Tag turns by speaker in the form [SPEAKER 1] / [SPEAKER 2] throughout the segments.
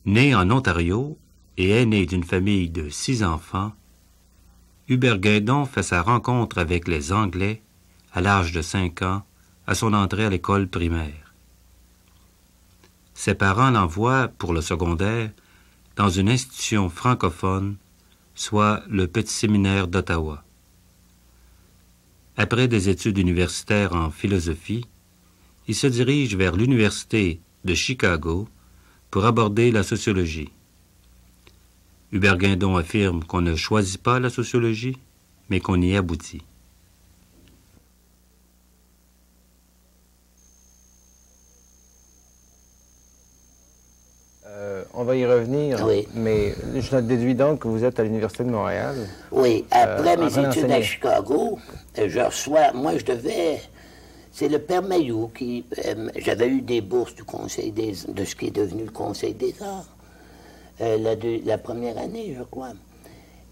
[SPEAKER 1] Né en Ontario et aîné d'une famille de 6 enfants, Hubert Guindon fait sa rencontre avec les Anglais à l'âge de 5 ans à son entrée à l'école primaire. Ses parents l'envoient pour le secondaire dans une institution francophone, soit le Petit Séminaire d'Ottawa. Après des études universitaires en philosophie, il se dirige vers l'Université de Chicago pour aborder la sociologie. Hubert Guindon affirme qu'on ne choisit pas la sociologie, mais qu'on y aboutit.
[SPEAKER 2] On va y revenir,
[SPEAKER 3] oui.
[SPEAKER 2] Mais je déduis donc que vous êtes à l'Université de Montréal.
[SPEAKER 3] Oui, après mes études à Chicago, je reçois, moi je devais, c'est le Père Mailloux qui, j'avais eu des bourses du Conseil de ce qui est devenu le Conseil des Arts, la première année, je crois.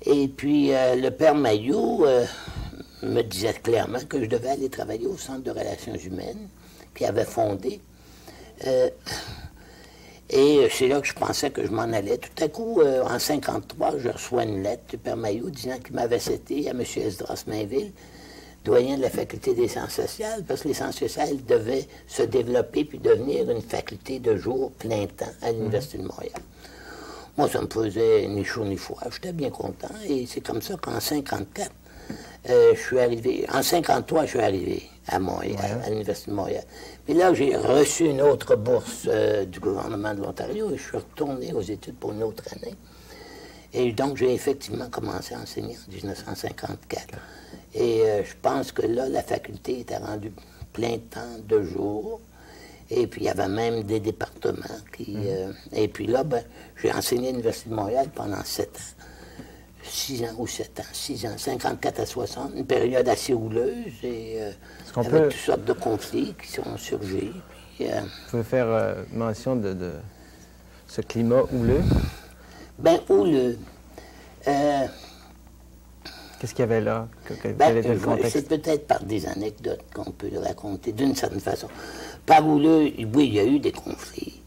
[SPEAKER 3] Et puis le Père Mailloux me disait clairement que je devais aller travailler au Centre de relations humaines qu'il avait fondé. Et c'est là que je pensais que je m'en allais. Tout à coup, en 1953, je reçois une lettre du Père Mailloux disant qu'il m'avait cité à M. Esdras Mainville, doyen de la Faculté des sciences sociales, parce que les sciences sociales devaient se développer puis devenir une faculté de jour plein temps à l'Université de Montréal. Moi, ça me faisait ni chaud ni froid. J'étais bien content. Et c'est comme ça qu'en 1954, je suis arrivé. En 1953, je suis arrivé à Montréal, à l'Université de Montréal. Puis là, j'ai reçu une autre bourse du gouvernement de l'Ontario et je suis retourné aux études pour une autre année. Et donc, j'ai effectivement commencé à enseigner en 1954. Et je pense que là, la faculté était rendue plein temps de jour. Et puis, il y avait même des départements qui... et puis là, ben, j'ai enseigné à l'Université de Montréal pendant 7 ans. 6 ans ou 7 ans, 6 ans, 54 à 60, une période assez houleuse et avec toutes sortes de conflits qui sont surgis. Puis,
[SPEAKER 2] vous pouvez faire mention de ce climat houleux?
[SPEAKER 3] Ben, houleux.
[SPEAKER 2] Qu'est-ce qu'il y avait là? Quel était le contexte?
[SPEAKER 3] C'est peut-être par des anecdotes qu'on peut le raconter d'une certaine façon. Par houleux, oui, il y a eu des conflits.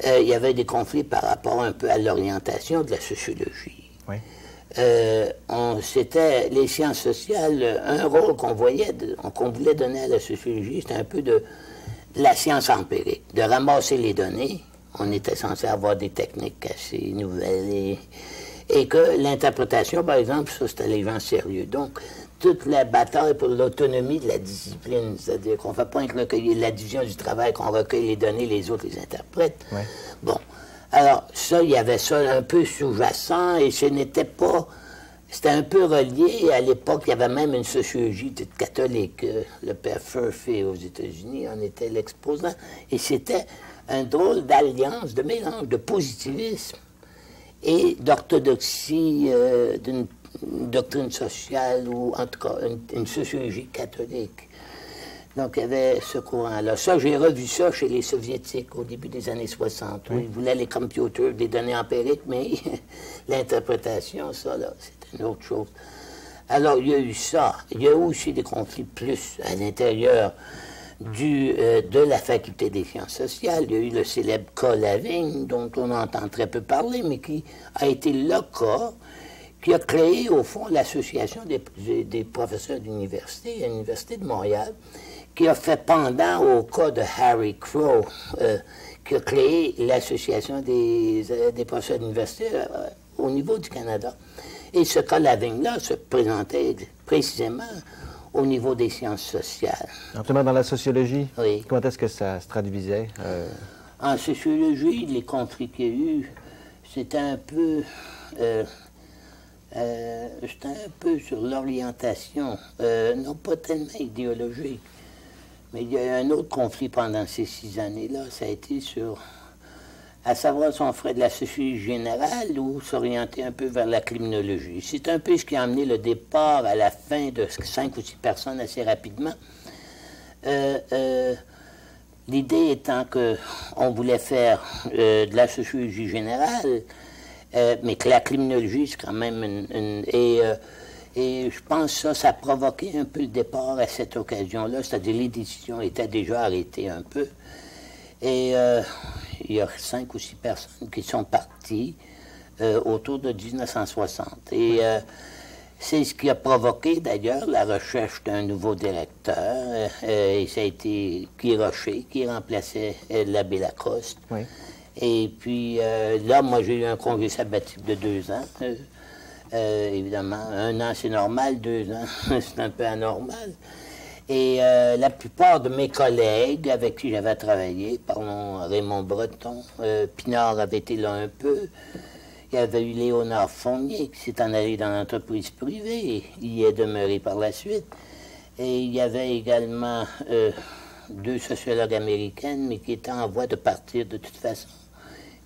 [SPEAKER 3] Il y avait des conflits par rapport un peu à l'orientation de la sociologie.
[SPEAKER 2] Oui.
[SPEAKER 3] C'était les sciences sociales, un rôle qu'on voulait donner à la sociologie, c'était un peu de la science empirique, de ramasser les données. On était censé avoir des techniques assez nouvelles et que l'interprétation, par exemple, ça c'était les gens sérieux. Donc, toute la bataille pour l'autonomie de la discipline, c'est-à-dire qu'on ne fait pas recueillir la division du travail, qu'on recueille les données, les autres les interprètent.
[SPEAKER 2] Ouais.
[SPEAKER 3] Bon. Alors, ça, il y avait ça un peu sous-jacent et ce n'était pas... C'était un peu relié. À l'époque, il y avait même une sociologie catholique. Le père Furphy aux États-Unis en était l'exposant. Et c'était un drôle d'alliance, de mélange de positivisme et d'orthodoxie d'une doctrine sociale ou en tout cas une sociologie catholique. Donc, il y avait ce courant-là. Ça, j'ai revu ça chez les Soviétiques au début des années 60. Oui. Ils voulaient les computers, des données empiriques, mais l'interprétation, ça, là, c'était une autre chose. Alors, il y a eu ça. Il y a eu aussi des conflits plus à l'intérieur de la Faculté des sciences sociales. Il y a eu le célèbre cas Lavigne, dont on entend très peu parler, mais qui a été le cas qui a créé, au fond, l'association des professeurs d'université à l'Université de Montréal, qui a fait pendant au cas de Harry Crow, qui a créé l'association des professeurs d'université au niveau du Canada. Et ce cas Lavigne-là se présentait précisément au niveau des sciences sociales.
[SPEAKER 2] Simplement dans la sociologie?
[SPEAKER 3] Oui.
[SPEAKER 2] Comment est-ce que ça se traduisait?
[SPEAKER 3] En sociologie, les conflits qu'il y a eu, c'était un peu... j'étais un peu sur l'orientation, non pas tellement idéologique, mais il y a eu un autre conflit pendant ces 6 années-là, ça a été sur, à savoir si on ferait de la sociologie générale ou s'orienter un peu vers la criminologie. C'est un peu ce qui a amené le départ à la fin de 5 ou 6 personnes assez rapidement. L'idée étant qu'on voulait faire de la sociologie générale, mais que la criminologie, c'est quand même et je pense que ça a provoqué un peu le départ à cette occasion-là, c'est-à-dire les décisions étaient déjà arrêtées un peu. Et il y a 5 ou 6 personnes qui sont parties autour de 1960. Et c'est ce qui a provoqué d'ailleurs la recherche d'un nouveau directeur. Et ça a été Guy Rocher qui remplaçait l'abbé Lacoste.
[SPEAKER 2] Oui.
[SPEAKER 3] Et puis là, moi, j'ai eu un congé sabbatique de 2 ans. Évidemment, 1 an, c'est normal, 2 ans, c'est un peu anormal. Et la plupart de mes collègues avec qui j'avais travaillé, parlons Raymond Breton, Pinard avait été là un peu, il y avait eu Léonard Fournier qui s'est en allé dans l'entreprise privée, et il y est demeuré par la suite. Et il y avait également 2 sociologues américaines, mais qui étaient en voie de partir de toute façon,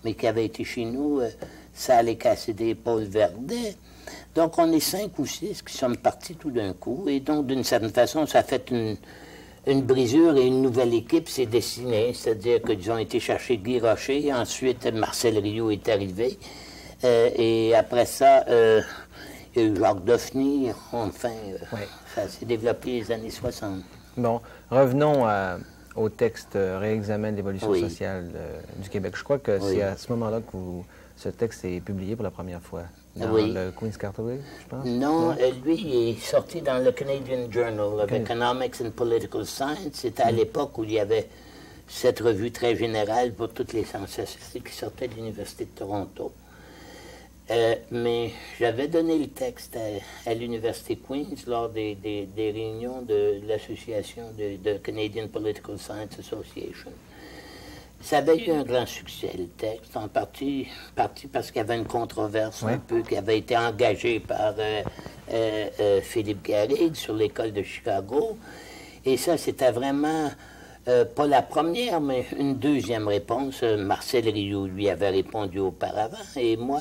[SPEAKER 3] mais qui avaient été chez nous, Sally Cassidy et Paul Verdet. Donc, on est 5 ou 6 qui sommes partis tout d'un coup. Et donc, d'une certaine façon, ça a fait une brisure et une nouvelle équipe s'est dessinée. C'est-à-dire qu'ils ont été chercher Guy Rocher. Ensuite, Marcel Rioux est arrivé. Et après ça, il y a eu Jacques Dauphney. Enfin, ça s'est développé les années 60.
[SPEAKER 2] Bon, revenons au texte Réexamen de l'évolution
[SPEAKER 3] Oui.
[SPEAKER 2] sociale du Québec. Je crois que c'est à ce moment-là que ce texte est publié pour la première fois. Dans le Queen's Carteret, je pense?
[SPEAKER 3] Non, lui, il est sorti dans le Canadian Journal of Economics and Political Science. C'était à l'époque où il y avait cette revue très générale pour toutes les sciences sociales qui sortait de l'Université de Toronto. Mais j'avais donné le texte à l'Université Queen's lors des réunions de l'association de Canadian Political Science Association. Ça avait eu un grand succès, le texte, en partie parce qu'il y avait une controverse un peu qui avait été engagée par Philippe Garrigue sur l'école de Chicago. Et ça, c'était vraiment pas la première, mais une deuxième réponse. Marcel Rioux lui avait répondu auparavant, et moi,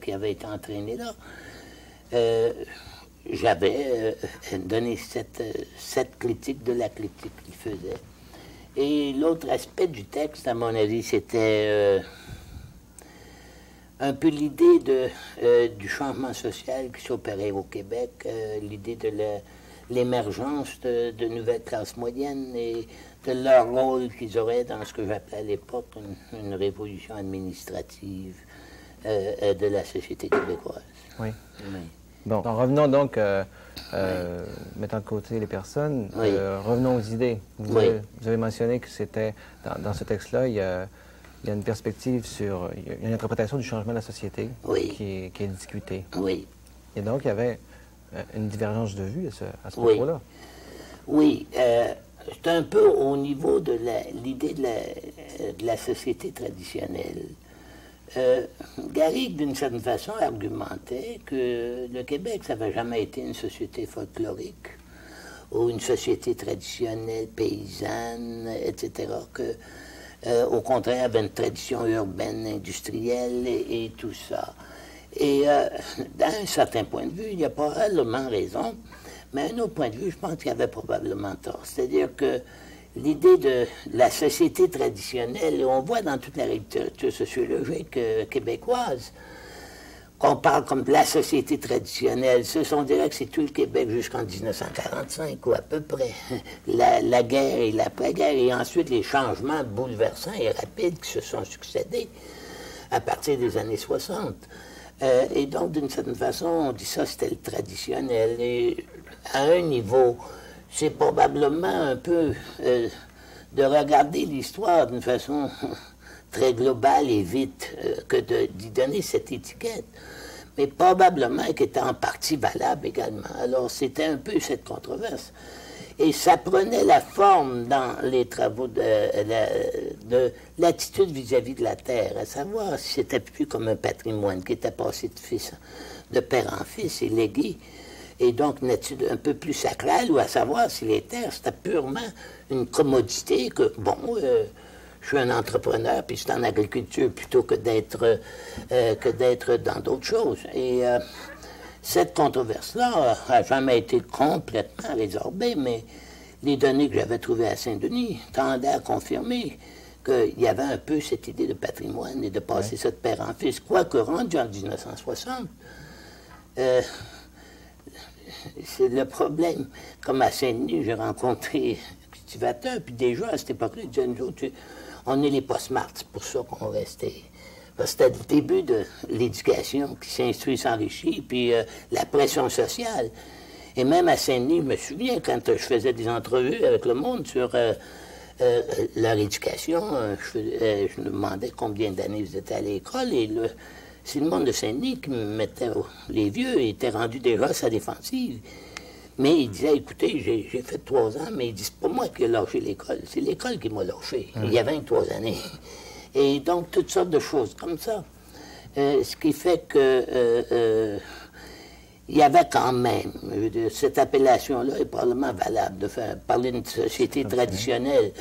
[SPEAKER 3] qui avais été entraîné là, j'avais donné cette critique de la critique qu'il faisait. Et l'autre aspect du texte, à mon avis, c'était un peu l'idée du changement social qui s'opérait au Québec, l'idée de l'émergence de nouvelles classes moyennes et de leur rôle qu'ils auraient dans ce que j'appelais à l'époque une révolution administrative de la société québécoise.
[SPEAKER 2] Oui. Bon, revenons donc, mettant de côté les personnes, revenons aux idées. Vous avez mentionné que c'était, dans ce texte-là, il y a une perspective sur, il y a une interprétation du changement de la société qui est discutée.
[SPEAKER 3] Oui.
[SPEAKER 2] Et donc, il y avait une divergence de vue à ce propos-là.
[SPEAKER 3] Oui, c'est un peu au niveau de l'idée de la société traditionnelle. Garrigue, d'une certaine façon, argumentait que le Québec, ça n'avait jamais été une société folklorique ou une société traditionnelle, paysanne, etc., que, au contraire, avait une tradition urbaine, industrielle et tout ça. Et d'un certain point de vue, il y a probablement raison, mais un autre point de vue, je pense qu'il y avait probablement tort. C'est-à-dire que l'idée de la société traditionnelle, on voit dans toute la littérature sociologique québécoise qu'on parle comme de la société traditionnelle. On dirait que c'est tout le Québec jusqu'en 1945, ou à peu près. La guerre et l'après-guerre, et ensuite les changements bouleversants et rapides qui se sont succédés à partir des années 60. Et donc, d'une certaine façon, on dit ça, c'était le traditionnel. Et à un niveau, c'est probablement un peu de regarder l'histoire d'une façon très globale et vite que d'y donner cette étiquette, mais probablement qu'elle était en partie valable également. Alors, c'était un peu cette controverse. Et ça prenait la forme dans les travaux de l'attitude vis-à-vis de la terre, à savoir si c'était plus comme un patrimoine qui était passé de père en fils et légué, et donc une attitude un peu plus sacrale, ou à savoir si les terres, c'était purement une commodité que, bon, je suis un entrepreneur, puis je suis en agriculture plutôt que d'être dans d'autres choses. Et cette controverse-là n'a jamais été complètement résorbée, mais les données que j'avais trouvées à Saint-Denis tendaient à confirmer qu'il y avait un peu cette idée de patrimoine et de passer ça de père en fils. Quoique rendu en 1960, c'est le problème. Comme à Saint-Denis, j'ai rencontré un cultivateur, puis déjà à cette époque-là, il disait, nous autres, on est les post-smart, c'est pour ça qu'on restait. Parce que c'était le début de l'éducation qui s'instruit, s'enrichit, puis la pression sociale. Et même à Saint-Denis, je me souviens, quand je faisais des entrevues avec le monde sur leur éducation, je me demandais combien d'années vous étiez à l'école, et c'est le monde de Saint-Denis qui me mettait, les vieux étaient rendus déjà à sa défensive. Mais il disait, écoutez, j'ai fait 3 ans, mais il dit, c'est pas moi qui ai lâché l'école, c'est l'école qui m'a lâché. Il y a 23 années. Et donc, toutes sortes de choses comme ça. Ce qui fait que il y avait quand même, cette appellation-là est probablement valable, de faire parler d'une société traditionnelle.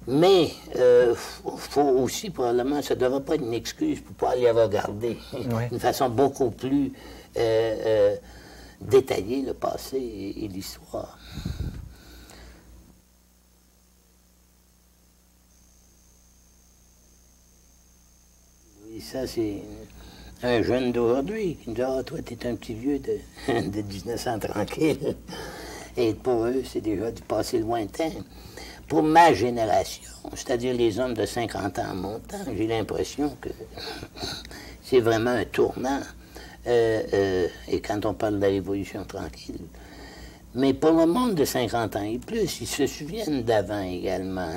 [SPEAKER 3] Mais il faut aussi, probablement, ça ne devrait pas être une excuse pour pouvoir les regarder d'une façon beaucoup plus détaillée, le passé et l'histoire. Ça, c'est un jeune d'aujourd'hui qui me dit « Ah, toi, t'es un petit vieux de 1900 tranquille. » Et pour eux, c'est déjà du passé lointain. Pour ma génération, c'est-à-dire les hommes de 50 ans en montant, j'ai l'impression que c'est vraiment un tournant. Et quand on parle de la Révolution tranquille. Mais pour le monde de 50 ans et plus, ils se souviennent d'avant également,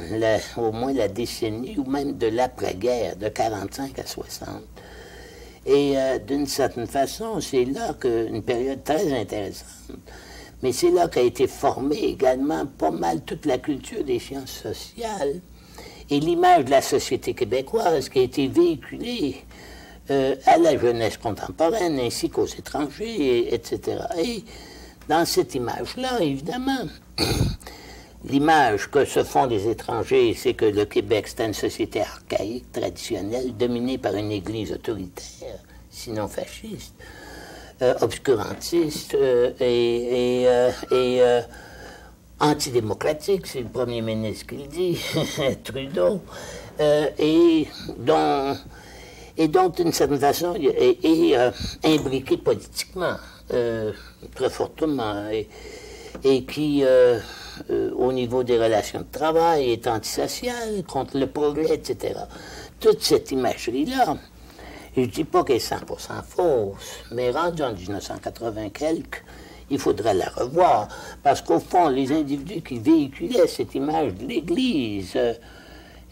[SPEAKER 3] au moins la décennie ou même de l'après-guerre, de 45 à 60. Et d'une certaine façon, c'est là qu'une période très intéressante, mais c'est là qu'a été formée également pas mal toute la culture des sciences sociales et l'image de la société québécoise qui a été véhiculée à la jeunesse contemporaine ainsi qu'aux étrangers, etc. Et dans cette image-là, évidemment, l'image que se font les étrangers, c'est que le Québec, c'est une société archaïque, traditionnelle, dominée par une Église autoritaire, sinon fasciste, obscurantiste et antidémocratique, c'est le premier ministre qui le dit, Trudeau, et donc, d'une certaine façon, imbriqué politiquement, très fortement, et qui, au niveau des relations de travail, est antisocial, contre le progrès, etc. Toute cette imagerie-là, je ne dis pas qu'elle est 100% fausse, mais rendue en 1980 quelques, il faudrait la revoir, parce qu'au fond, les individus qui véhiculaient cette image de l'Église,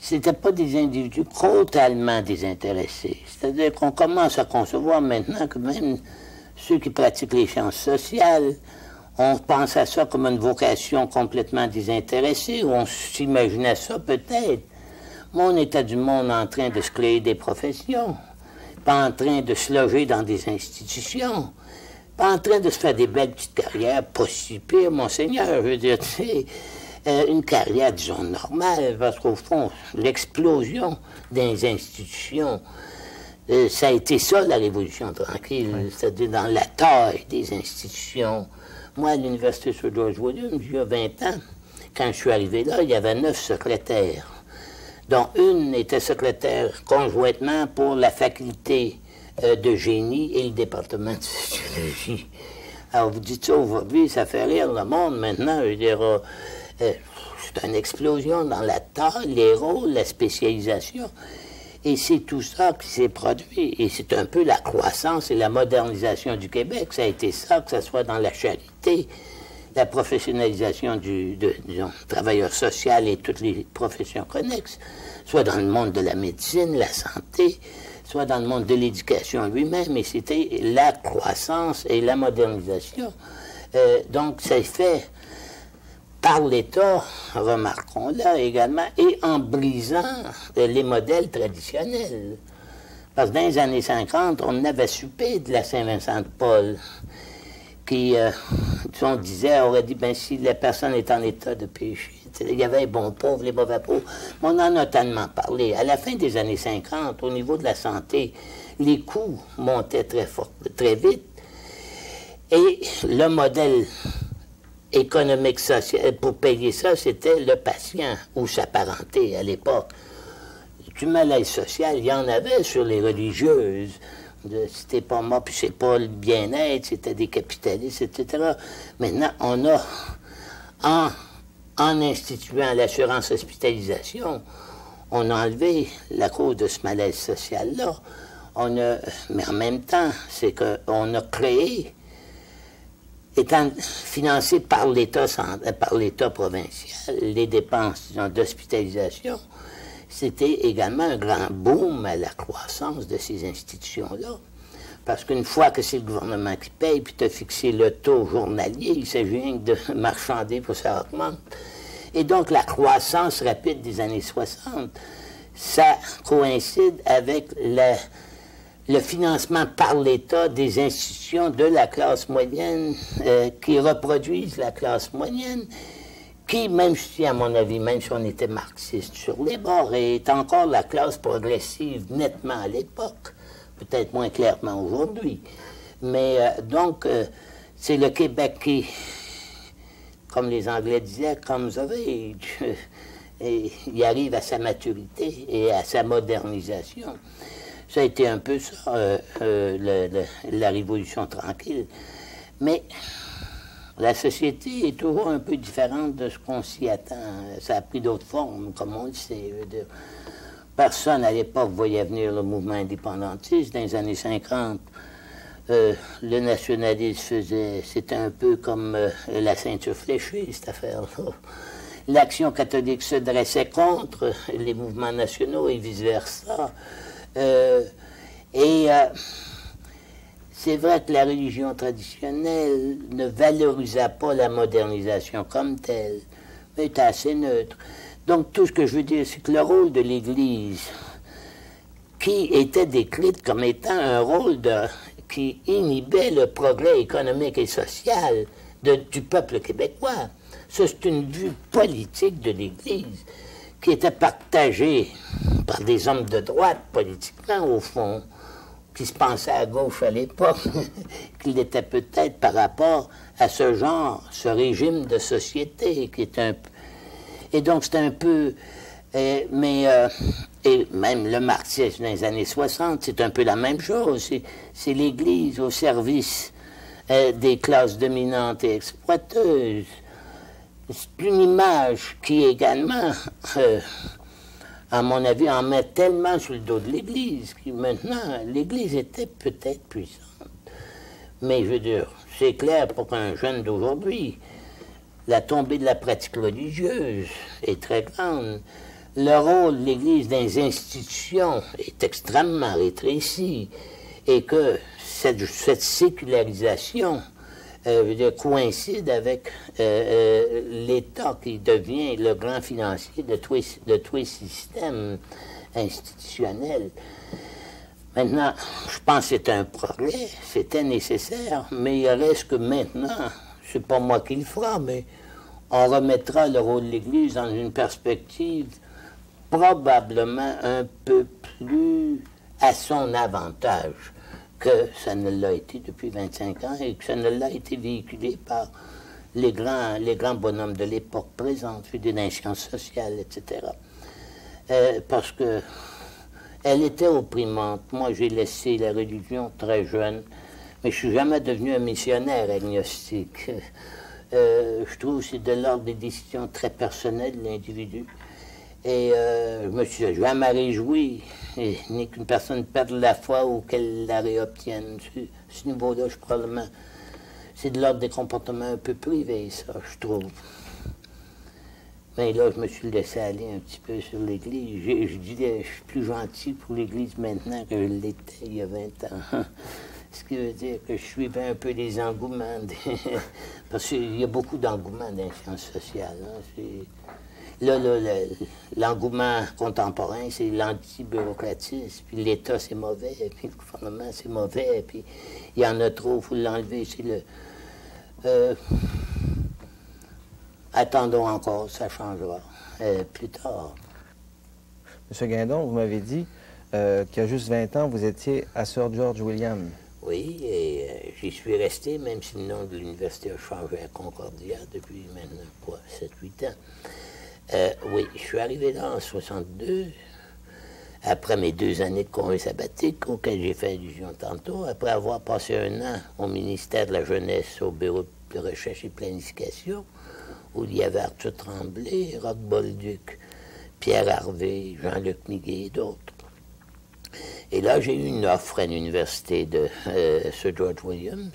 [SPEAKER 3] c'était pas des individus totalement désintéressés. C'est-à-dire qu'on commence à concevoir maintenant que même ceux qui pratiquent les sciences sociales, on pense à ça comme une vocation complètement désintéressée, ou on s'imaginait ça peut-être. Mais on était du monde en train de se créer des professions, pas en train de se loger dans des institutions, pas en train de se faire des belles petites carrières, pas si pire, monseigneur, je veux dire, tu sais, une carrière, disons, normale, parce qu'au fond, l'explosion des institutions, ça a été ça, la Révolution tranquille, c'est-à-dire dans la taille des institutions. Moi, à l'Université Sir George Williams, il y a 20 ans, quand je suis arrivé là, il y avait 9 secrétaires, dont une était secrétaire conjointement pour la faculté de génie et le département de sociologie. Alors, vous dites ça aujourd'hui, ça fait rire le monde maintenant, je veux dire, c'est une explosion dans la taille, les rôles, la spécialisation. Et c'est tout ça qui s'est produit. Et c'est un peu la croissance et la modernisation du Québec. Ça a été ça, que ce soit dans la charité, la professionnalisation du travailleur social et toutes les professions connexes, soit dans le monde de la médecine, la santé, soit dans le monde de l'éducation lui-même. Et c'était la croissance et la modernisation. Donc, ça fait par l'État, remarquons-le également, et en brisant les modèles traditionnels. Parce que dans les années 50, on avait soupé de la Saint-Vincent-de-Paul, qui, on disait, aurait dit, ben si la personne est en état de péché, il y avait les bons pauvres, les mauvais pauvres. On en a tellement parlé. À la fin des années 50, au niveau de la santé, les coûts montaient très fort, très vite, et le modèle économique, social, pour payer ça, c'était le patient ou sa parenté à l'époque. Du malaise social, il y en avait sur les religieuses. C'était pas moi, puis c'est pas le bien-être, c'était des capitalistes, etc. Maintenant, on a, en instituant l'assurance hospitalisation, on a enlevé la cause de ce malaise social-là. Mais en même temps, c'est qu'on a créé, étant financé par l'État provincial, les dépenses d'hospitalisation, c'était également un grand boom à la croissance de ces institutions-là. Parce qu'une fois que c'est le gouvernement qui paye, puis tu as fixé le taux journalier, il s'agit rien que de marchander pour que ça augmente. Et donc la croissance rapide des années 60, ça coïncide avec le financement par l'État des institutions de la classe moyenne qui reproduisent la classe moyenne, qui, même si, à mon avis, même si on était marxiste sur les bords, est encore la classe progressive nettement à l'époque, peut-être moins clairement aujourd'hui. Mais donc, c'est le Québec qui, comme les Anglais disaient, comes of age, et il arrive à sa maturité et à sa modernisation. Ça a été un peu ça, la Révolution tranquille. Mais la société est toujours un peu différente de ce qu'on s'y attend. Ça a pris d'autres formes, comme on le sait. Personne à l'époque voyait venir le mouvement indépendantiste. Dans les années 50, le nationalisme c'était un peu comme la ceinture fléchée, cette affaire-là. L'Action catholique se dressait contre les mouvements nationaux et vice-versa. C'est vrai que la religion traditionnelle ne valorisait pas la modernisation comme telle, mais était assez neutre. Donc tout ce que je veux dire, c'est que le rôle de l'Église, qui était décrite comme étant un rôle qui inhibait le progrès économique et social du peuple québécois, ça c'est une vue politique de l'Église qui était partagée par des hommes de droite politiquement au fond, qui se pensaient à gauche à l'époque, qu'il était peut-être par rapport à ce genre, ce régime de société qui est un peu... Et donc c'est un peu... et même le marxisme dans les années 60, c'est un peu la même chose. C'est l'Église au service des classes dominantes et exploiteuses. C'est une image qui également, à mon avis, en met tellement sur le dos de l'Église, que maintenant, l'Église était peut-être puissante. Mais je veux dire, c'est clair pour un jeune d'aujourd'hui, la tombée de la pratique religieuse est très grande. Le rôle de l'Église dans les institutions est extrêmement rétréci et que cette sécularisation coïncide avec l'État qui devient le grand financier de tous les systèmes institutionnels. Maintenant, je pense que c'est un progrès, c'était nécessaire, mais il reste que maintenant, c'est pas moi qui le fera, mais on remettra le rôle de l'Église dans une perspective probablement un peu plus à son avantage que ça ne l'a été depuis 25 ans et que ça ne l'a été véhiculé par les grands bonhommes de l'époque présente, des sciences sociales, etc. Parce que elle était opprimante. Moi, j'ai laissé la religion très jeune, mais je ne suis jamais devenu un missionnaire agnostique. Je trouve que c'est de l'ordre des décisions très personnelles de l'individu. Et je me suis jamais réjoui, ni qu'une personne perde la foi ou qu'elle la réobtienne. Ce niveau-là, probablement, c'est de l'ordre des comportements un peu privés, ça, je trouve. Mais là, je me suis laissé aller un petit peu sur l'Église. Je disais, je suis plus gentil pour l'Église maintenant que je l'étais il y a 20 ans. Ce qui veut dire que je suivais un peu les engouements. Parce qu'il y a beaucoup d'engouements dans les sciences sociales. Hein. Là, l'engouement contemporain, c'est l'anti-bureaucratisme, puis l'État, c'est mauvais, puis le gouvernement, c'est mauvais, puis il y en a trop, il faut l'enlever. Attendons encore, ça changera plus tard.
[SPEAKER 2] Monsieur Guindon, vous m'avez dit qu'il y a juste 20 ans, vous étiez à Sir George William.
[SPEAKER 3] Oui, et j'y suis resté, même si le nom de l'université a changé à Concordia depuis maintenant, 7-8 ans. Oui, je suis arrivé là en 62, après mes 2 années de congé sabbatique, auxquelles j'ai fait allusion tantôt, après avoir passé 1 an au ministère de la Jeunesse, au bureau de recherche et planification, où il y avait Arthur Tremblay, Roch Bolduc, Pierre Harvey, Jean-Luc Miguet et d'autres. Et là, j'ai eu une offre à l'université de Sir George Williams.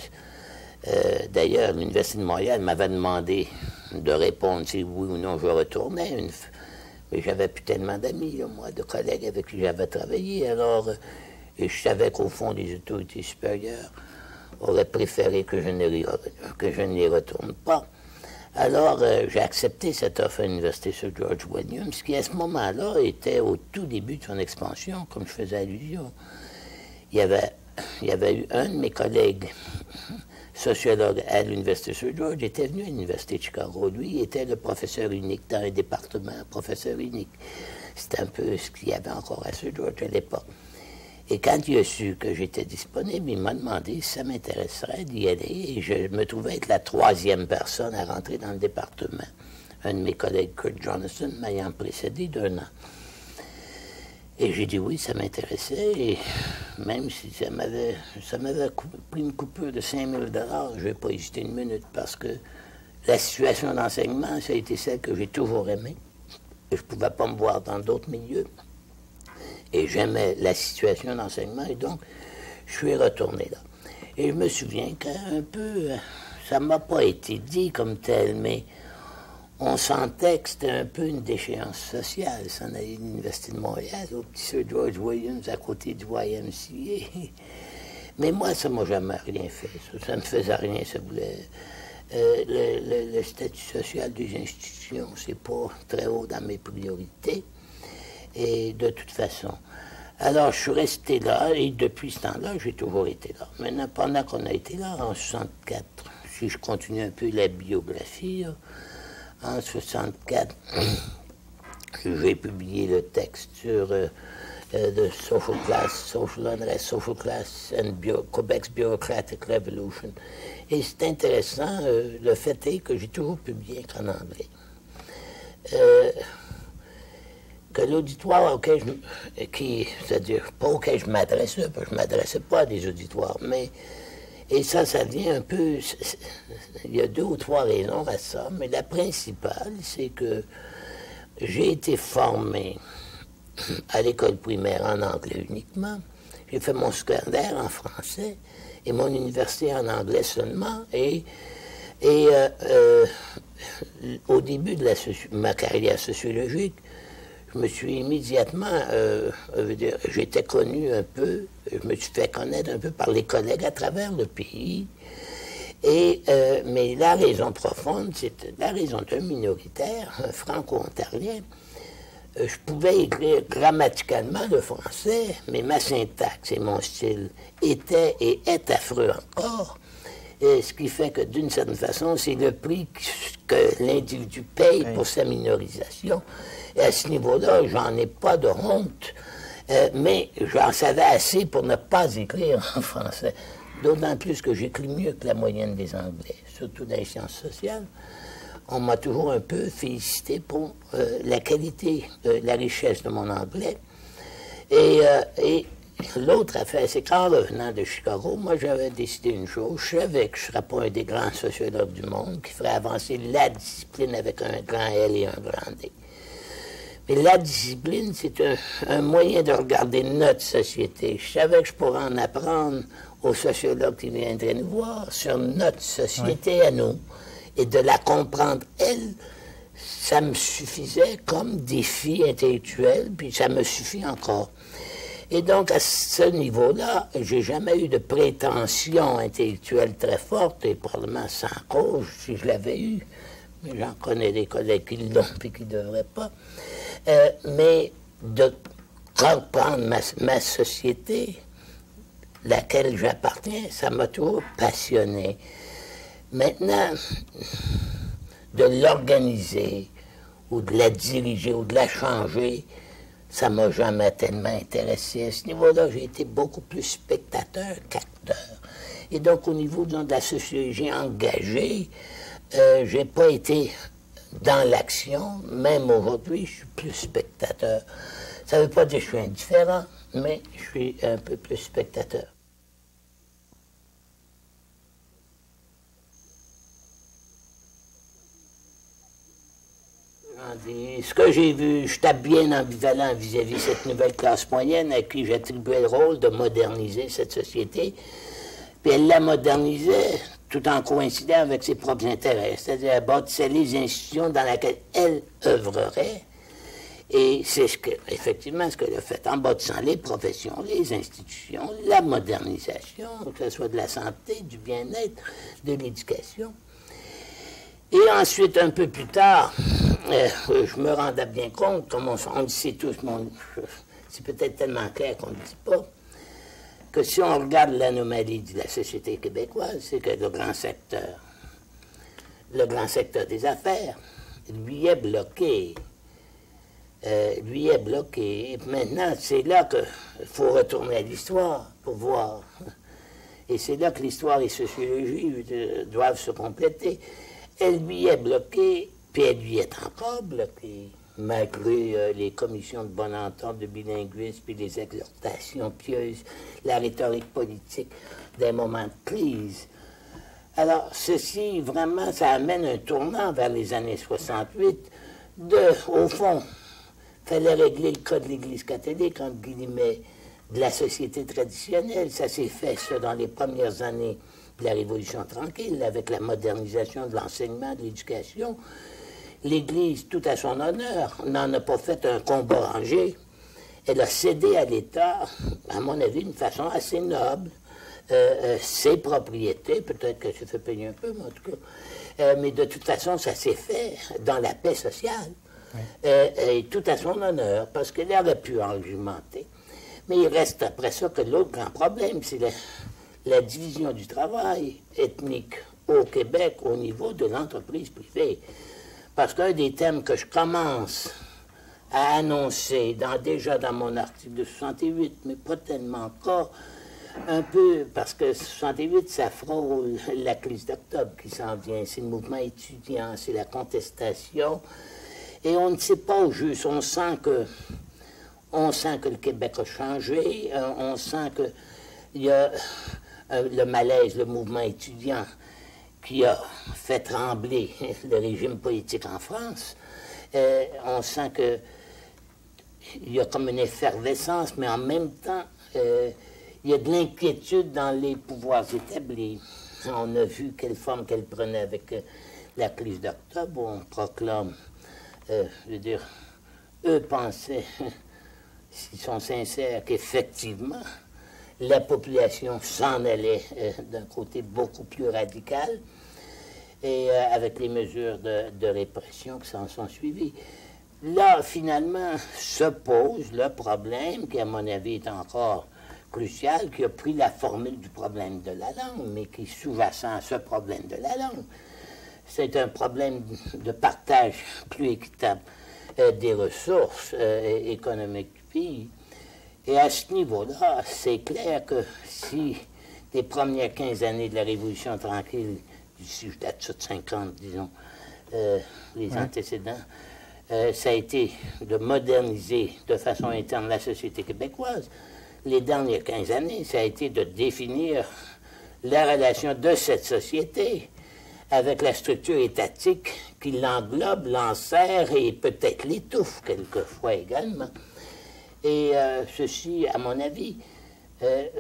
[SPEAKER 3] D'ailleurs, l'Université de Montréal m'avait demandé de répondre si oui ou non je retournais. Mais j'avais plus tellement d'amis, moi, de collègues avec qui j'avais travaillé. Alors, et je savais qu'au fond, les autorités supérieures auraient préféré que je n'y retourne pas. Alors, j'ai accepté cette offre à l'Université Sir George Williams, qui à ce moment-là était au tout début de son expansion, comme je faisais allusion. Il y avait eu un de mes collègues sociologue à l'Université Sir George, était venu à l'Université de Chicago. Lui, il était le professeur unique dans un département, professeur unique. C'était un peu ce qu'il y avait encore à Sir George à l'époque. Et quand il a su que j'étais disponible, il m'a demandé si ça m'intéresserait d'y aller. Et je me trouvais être la troisième personne à rentrer dans le département. Un de mes collègues, Kurt Jonathan, m'ayant précédé d'1 an. Et j'ai dit oui, ça m'intéressait, et même si ça m'avait pris une coupure de 5 000 $, je n'ai pas hésité une minute, parce que la situation d'enseignement, ça a été celle que j'ai toujours aimée. Je ne pouvais pas me voir dans d'autres milieux. Et j'aimais la situation d'enseignement, et donc je suis retourné là. Et je me souviens qu'un peu, ça ne m'a pas été dit comme tel, mais on sentait que c'était un peu une déchéance sociale, s'en aller à l'Université de Montréal, au petit Sir George Williams, à côté du YMCA. Mais moi, ça ne m'a jamais rien fait. Ça ne me faisait rien, ça voulait... le statut social des institutions, c'est pas très haut dans mes priorités. Et de toute façon. Alors, je suis resté là, et depuis ce temps-là, j'ai toujours été là. Maintenant, pendant qu'on a été là, en 64, si je continue un peu la biographie, là, en 64, j'ai publié le texte sur the social unrest, social class and Quebec's bureaucratic revolution. Et c'est intéressant, le fait est que j'ai toujours publié qu'en anglais. Que l'auditoire auquel c'est-à-dire pas auquel je m'adressais, parce que je ne m'adressais pas à des auditoires, mais, et ça vient un peu, il y a 2 ou 3 raisons à ça, mais la principale, c'est que j'ai été formé à l'école primaire en anglais uniquement, j'ai fait mon secondaire en français, et mon université en anglais seulement, et au début de ma carrière sociologique, je me suis immédiatement, j'étais connu un peu, je me suis fait connaître un peu par les collègues à travers le pays. Mais la raison profonde, c'est la raison d'un minoritaire, un franco-ontarien. Je pouvais écrire grammaticalement le français, mais ma syntaxe et mon style étaient et est affreux encore. Et ce qui fait que, d'une certaine façon, c'est le prix que l'individu paye pour sa minorisation. Et à ce niveau-là, j'en ai pas de honte, mais j'en savais assez pour ne pas écrire en français. D'autant plus que j'écris mieux que la moyenne des Anglais, surtout dans les sciences sociales. On m'a toujours un peu félicité pour la qualité, la richesse de mon anglais. Et l'autre affaire, c'est qu'en revenant de Chicago, moi j'avais décidé une chose, je savais que je ne serais pas un des grands sociologues du monde qui ferait avancer la discipline avec un grand L et un grand D. Mais la discipline, c'est un moyen de regarder notre société. Je savais que je pourrais en apprendre aux sociologues qui viendraient nous voir sur notre société à nous, et de la comprendre, elle, ça me suffisait comme défi intellectuel, puis ça me suffit encore. Et donc, à ce niveau-là, j'ai jamais eu de prétention intellectuelle très forte, et probablement sans cause, si je l'avais eu. Mais j'en connais des collègues qui l'ont et qui ne devraient pas. Mais de comprendre ma société, laquelle j'appartiens, ça m'a toujours passionné. Maintenant, de l'organiser, ou de la diriger, ou de la changer, ça ne m'a jamais tellement intéressé. À ce niveau-là, j'ai été beaucoup plus spectateur qu'acteur. Et donc, au niveau de la sociologie engagée, je n'ai pas été dans l'action. Même aujourd'hui, je suis plus spectateur. Ça ne veut pas dire que je suis indifférent, mais je suis un peu plus spectateur. Ce que j'ai vu, j'étais bien ambivalent vis-à-vis de cette nouvelle classe moyenne à qui j'attribuais le rôle de moderniser cette société. Puis elle la modernisait tout en coïncidant avec ses propres intérêts, c'est-à-dire elle bâtissait les institutions dans lesquelles elle œuvrerait. Et c'est effectivement ce qu'elle a fait en bâtissant les professions, les institutions, la modernisation, que ce soit de la santé, du bien-être, de l'éducation. Et ensuite, un peu plus tard, je me rendais bien compte, comme on le sait tous, c'est peut-être tellement clair qu'on ne le dit pas, que si on regarde l'anomalie de la société québécoise, c'est que le grand secteur des affaires, lui est bloqué. Et maintenant, c'est là qu'il faut retourner à l'histoire pour voir. Et c'est là que l'histoire et la sociologie doivent se compléter. Elle lui est bloquée, puis elle lui est encore bloquée, malgré les commissions de bonne entente, de bilinguisme, puis les exhortations pieuses, la rhétorique politique des moments de crise. Alors, ceci, vraiment, ça amène un tournant vers les années 68, au fond, il fallait régler le cas de l'Église catholique, entre guillemets, de la société traditionnelle. Ça s'est fait, ça, dans les premières années de la Révolution tranquille, avec la modernisation de l'enseignement, de l'éducation. L'Église, tout à son honneur, n'en a pas fait un combat rangé. Elle a cédé à l'État, à mon avis, d'une façon assez noble, ses propriétés, peut-être que ça fait payer un peu, mais en tout cas. Mais de toute façon, ça s'est fait dans la paix sociale. Oui. Et tout à son honneur, parce qu'elle aurait pu argumenter. Mais il reste après ça que l'autre grand problème, c'est la division du travail ethnique au Québec au niveau de l'entreprise privée. Parce qu'un des thèmes que je commence à annoncer déjà dans mon article de 68, mais pas tellement encore, un peu, parce que 68, ça frôle la crise d'octobre qui s'en vient. C'est le mouvement étudiant, c'est la contestation. Et on ne sait pas au juste. On sent que le Québec a changé. On sent qu'il y a le malaise, le mouvement étudiant qui a fait trembler le régime politique en France. On sent qu'il y a comme une effervescence, mais en même temps, il y a de l'inquiétude dans les pouvoirs établis. On a vu quelle forme qu'elle prenait avec la crise d'octobre, où on proclame, je veux dire, eux pensaient, s'ils sont sincères, qu'effectivement, la population s'en allait d'un côté beaucoup plus radical, et avec les mesures de répression qui s'en sont suivies. Là, finalement, se pose le problème, qui à mon avis est encore crucial, qui a pris la formule du problème de la langue, mais qui est sous-jacent à ce problème de la langue. C'est un problème de partage plus équitable des ressources économiques du pays. Et à ce niveau-là, c'est clair que si les premières 15 années de la Révolution tranquille, si je date ça de 50, disons, les antécédents, ça a été de moderniser de façon interne la société québécoise. Les dernières 15 années, ça a été de définir la relation de cette société avec la structure étatique qui l'englobe, l'enserre et peut-être l'étouffe quelquefois également. Et ceci, à mon avis,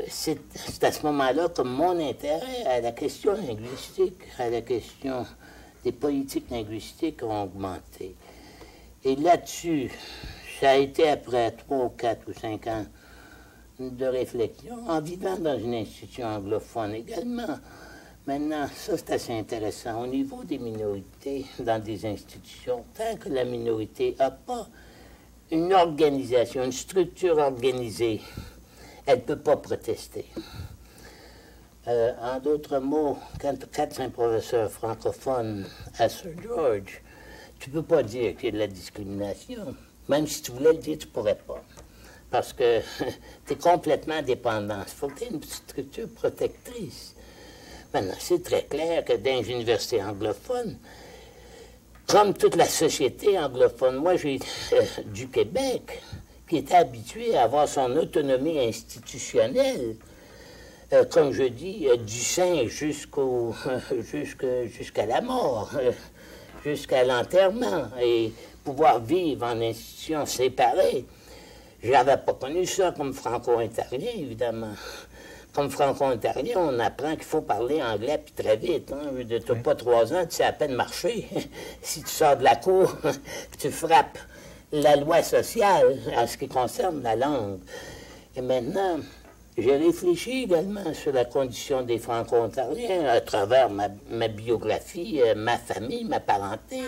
[SPEAKER 3] c'est à ce moment-là que mon intérêt à la question linguistique, à la question des politiques linguistiques ont augmenté. Et là-dessus, ça a été après 3 ou 4 ou 5 ans de réflexion, en vivant dans une institution anglophone également. Maintenant, ça c'est assez intéressant. Au niveau des minorités dans des institutions, tant que la minorité n'a pas une organisation, une structure organisée, elle ne peut pas protester. En d'autres mots, quand 4-5 professeurs francophones à Sir George, tu ne peux pas dire qu'il y a de la discrimination. Même si tu voulais le dire, tu ne pourrais pas. Parce que tu es complètement dépendant. Il faut que tu aies une structure protectrice. Maintenant, c'est très clair que dans les universités anglophones, comme toute la société anglophone, moi j'ai du Québec, qui était habitué à avoir son autonomie institutionnelle, comme je dis, du sein jusqu'à la mort, jusqu'à l'enterrement. Et pouvoir vivre en institutions séparées. Je n'avais pas connu ça comme franco-ontarien, évidemment. Comme franco-ontarien, on apprend qu'il faut parler anglais, puis très vite. Hein. Tu n'as pas 3 ans, tu sais à peine marcher. Si tu sors de la cour, tu frappes la loi sociale en ce qui concerne la langue. Et maintenant, j'ai réfléchi également sur la condition des Franco-Ontariens à travers ma biographie, ma famille, ma parenté,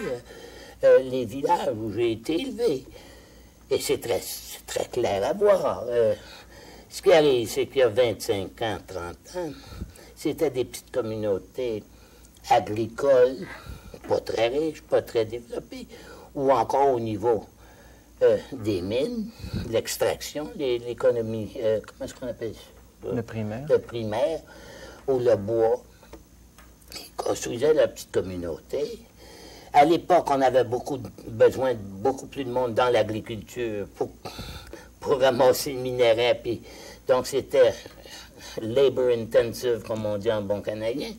[SPEAKER 3] les villages où j'ai été élevé. Et c'est très clair à voir. Ce qui arrive, c'est qu'il y a 25 ans, 30 ans, c'était des petites communautés agricoles, pas très riches, pas très développées, ou encore au niveau des mines, l'extraction, l'économie, comment est-ce qu'on appelle ça?
[SPEAKER 2] Le primaire.
[SPEAKER 3] Le primaire, ou le bois. Ils construisaient leur petite communauté. À l'époque, on avait besoin de beaucoup plus de monde dans l'agriculture pour ramasser le minerai. Puis, donc, c'était labor intensive, comme on dit en bon canadien.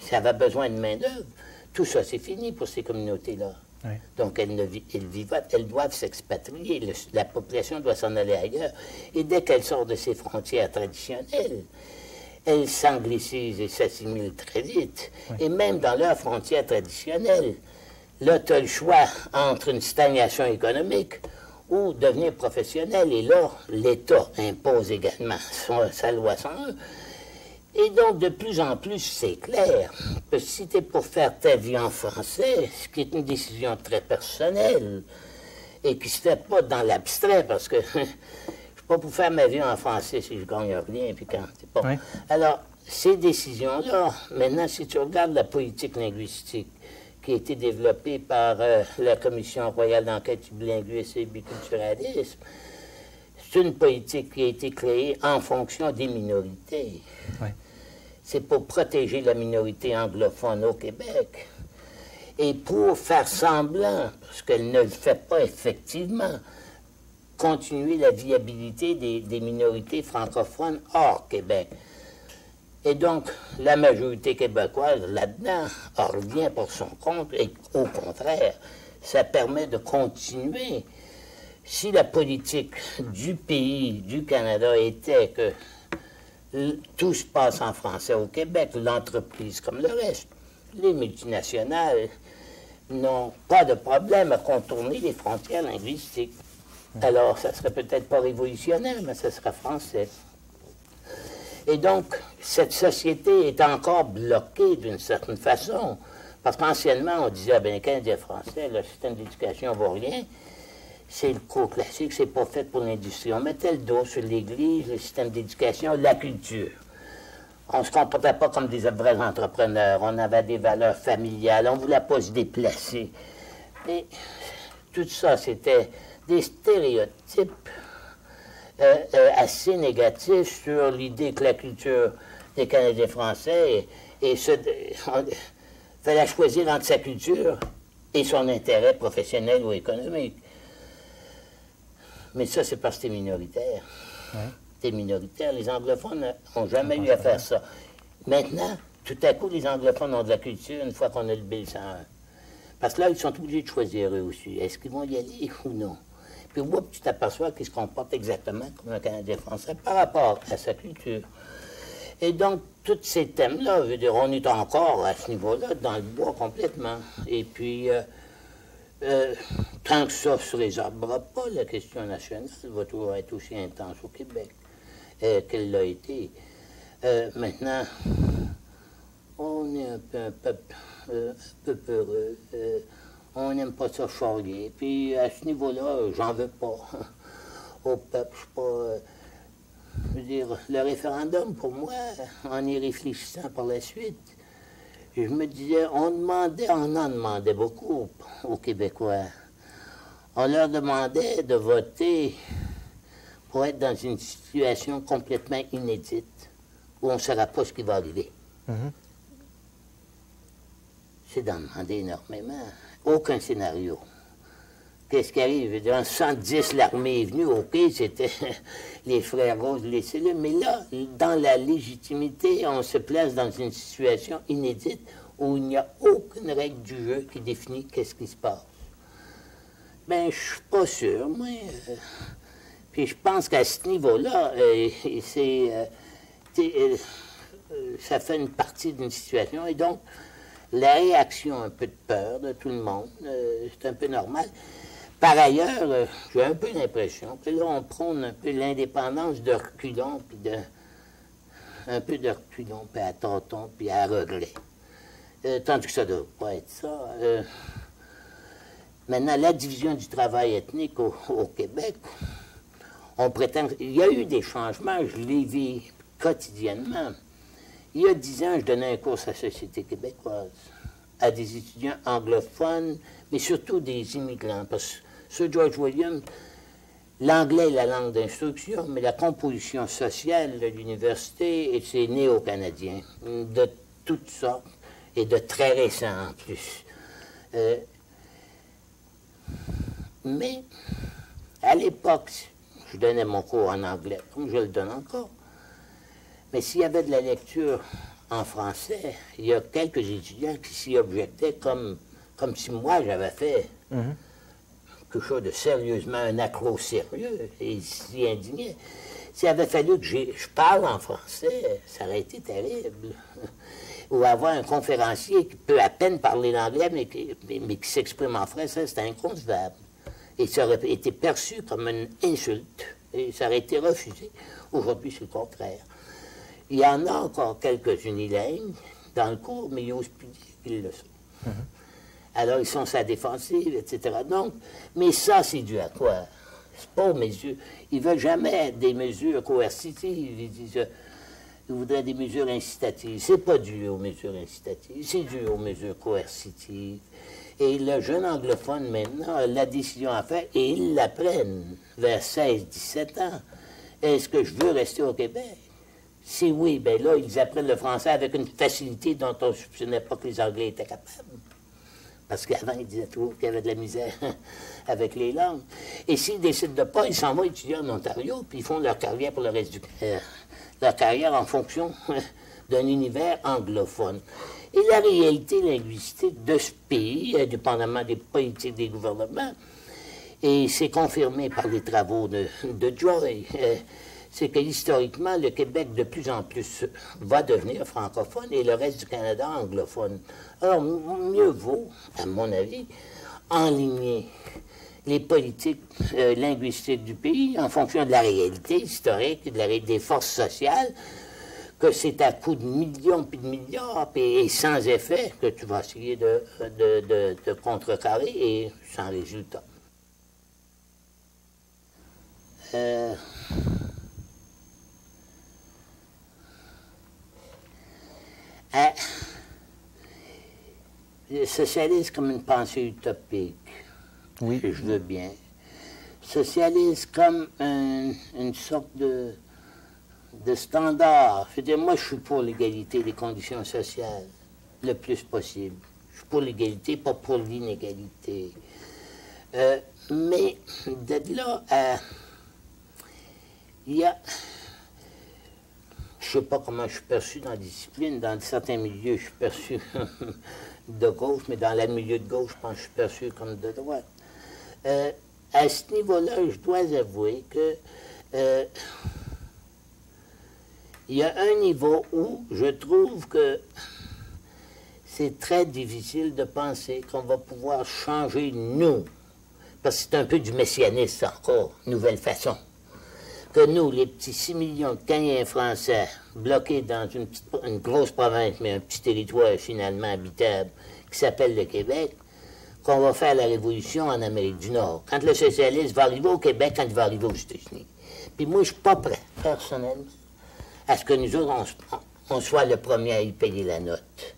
[SPEAKER 3] Ça avait besoin de main-d'œuvre. Tout ça, c'est fini pour ces communautés-là. Oui. Donc, elles doivent s'expatrier. La population doit s'en aller ailleurs. Et dès qu'elles sortent de ces frontières traditionnelles, elles s'anglicisent et s'assimilent très vite. Oui. Et même dans leurs frontières traditionnelles, là, tu as le choix entre une stagnation économique ou devenir professionnel. Et là, l'État impose également sa loi 101. Et donc, de plus en plus, c'est clair que si tu es pour faire ta vie en français, ce qui est une décision très personnelle et qui ne se fait pas dans l'abstrait, parce que je ne suis pas pour faire ma vie en français si je gagne rien, puis quand c'est pas. Oui. Alors, ces décisions-là, maintenant, si tu regardes la politique linguistique qui a été développée par la Commission royale d'enquête du bilinguisme et biculturalisme, c'est une politique qui a été créée en fonction des minorités. Oui. C'est pour protéger la minorité anglophone au Québec. Et pour faire semblant, parce qu'elle ne le fait pas effectivement, continuer la viabilité des minorités francophones hors Québec. Et donc, la majorité québécoise, là-dedans, revient pour son compte, et au contraire, ça permet de continuer. Si la politique du pays, du Canada, était que tout se passe en français au Québec, l'entreprise comme le reste, les multinationales n'ont pas de problème à contourner les frontières linguistiques. Alors, ça serait peut-être pas révolutionnaire, mais ça serait français. Et donc, cette société est encore bloquée d'une certaine façon, parce qu'anciennement, on disait, ah ben, les Canadiens français, le système d'éducation vaut rien. C'est le cours classique, c'est pas fait pour l'industrie. On mettait le dos sur l'Église, le système d'éducation, la culture. On se comportait pas comme des vrais entrepreneurs. On avait des valeurs familiales. On voulait pas se déplacer. Et tout ça, c'était des stéréotypes assez négatifs sur l'idée que la culture des Canadiens français fallait choisir entre sa culture et son intérêt professionnel ou économique. Mais ça, c'est parce que t'es minoritaire. Ouais. T'es minoritaire. Les anglophones n'ont jamais eu à faire ça. Maintenant, tout à coup, les anglophones ont de la culture une fois qu'on a le Bill 101. Parce que là, ils sont obligés de choisir eux aussi. Est-ce qu'ils vont y aller ou non? Puis, tu t'aperçois qu'ils se comportent exactement comme un Canadien français par rapport à sa culture. Et donc, tous ces thèmes-là, je veux dire, on est encore à ce niveau-là, dans le bois complètement. Et puis... tant que ça ne se résorbera pas, la question nationale va toujours être aussi intense au Québec qu'elle l'a été. Maintenant, on est un peuple un peu peureux. On n'aime pas ça charrier. Puis à ce niveau-là, j'en veux pas au peuple. Je sais pas. Je veux dire, le référendum, pour moi, en y réfléchissant par la suite, je me disais, on en demandait beaucoup aux Québécois. On leur demandait de voter pour être dans une situation complètement inédite, où on ne saura pas ce qui va arriver. Mm-hmm. C'est d'en demander énormément. Aucun scénario. Qu'est-ce qui arrive? En 110, l'armée est venue, OK, c'était les frères roses, les cellules, mais là, dans la légitimité, on se place dans une situation inédite où il n'y a aucune règle du jeu qui définit qu'est-ce qui se passe. Ben, je suis pas sûr, moi. Puis je pense qu'à ce niveau-là, ça fait une partie d'une situation. Et donc, la réaction, un peu de peur de tout le monde, c'est un peu normal. Par ailleurs, j'ai un peu l'impression que là, on prône un peu l'indépendance de reculons, puis un peu de reculons, puis à tâtons, puis à regret. Tandis que ça ne doit pas être ça. Maintenant, la division du travail ethnique au Québec, on prétend... Il y a eu des changements, je les vis quotidiennement. Il y a 10 ans, je donnais un cours à la Société québécoise, à des étudiants anglophones, mais surtout des immigrants. Parce que Sir George Williams, l'anglais est la langue d'instruction, mais la composition sociale de l'université, c'est néo-canadien, de toutes sortes, et de très récents en plus. Mais, à l'époque, je donnais mon cours en anglais, comme je le donne encore. Mais s'il y avait de la lecture en français, il y a quelques étudiants qui s'y objectaient comme si moi j'avais fait quelque chose de sérieusement, un accro sérieux, et ils s'y indignaient. S'il avait fallu que je parle en français, ça aurait été terrible. Ou avoir un conférencier qui peut à peine parler l'anglais, mais qui s'exprime en français, c'est inconcevable. Et ça aurait été perçu comme une insulte, et ça aurait été refusé. Aujourd'hui, c'est le contraire. Il y en a encore quelques unilingues dans le cours, mais ils n'osent plus dire qu'ils le sont. Alors, ils sont sa défensive, etc. Donc, mais ça, c'est dû à quoi? C'est pas aux mesures. Ils ne veulent jamais des mesures coercitives. Ils disent, ils voudraient des mesures incitatives. C'est pas dû aux mesures incitatives, c'est dû aux mesures coercitives. Et le jeune anglophone, maintenant, a la décision à faire, et ils la prennent vers 16-17 ans. Est-ce que je veux rester au Québec? Si oui, bien là, ils apprennent le français avec une facilité dont on ne soupçonnait pas que les Anglais étaient capables. Parce qu'avant, ils disaient toujours qu'il y avait de la misère avec les langues. Et s'ils décident de pas, ils s'en vont étudier en Ontario, puis ils font leur carrière pour le reste du leur carrière en fonction d'un univers anglophone. Et la réalité linguistique de ce pays, indépendamment des politiques des gouvernements, et c'est confirmé par les travaux de Joy, c'est que historiquement, le Québec de plus en plus va devenir francophone et le reste du Canada anglophone. Alors, mieux vaut, à mon avis, enligner les politiques linguistiques du pays en fonction de la réalité historique, des forces sociales, que c'est à coup de millions puis de milliards et sans effet que tu vas essayer de contrecarrer et sans résultat. Le socialisme comme une pensée utopique, oui. Je veux bien. Socialisme comme une sorte de standard. Je veux dire, moi, je suis pour l'égalité des conditions sociales, le plus possible. Je suis pour l'égalité, pas pour l'inégalité. Mais de là à... Il y a... Je ne sais pas comment je suis perçu dans la discipline. Dans certains milieux, je suis perçu de gauche, mais dans le milieu de gauche, je pense que je suis perçu comme de droite. À ce niveau-là, je dois avouer que il y a un niveau où je trouve que c'est très difficile de penser qu'on va pouvoir changer nous, parce que c'est un peu du messianisme encore, nouvelle façon. Que nous, les petits 6 millions de Canadiens français, bloqués dans une grosse province, mais un petit territoire finalement habitable, qui s'appelle le Québec, qu'on va faire la révolution en Amérique du Nord. Quand le socialiste va arriver au Québec, quand il va arriver aux États-Unis. Puis moi, je ne suis pas prêt, personnellement, à ce que nous autres, on soit le premier à y payer la note.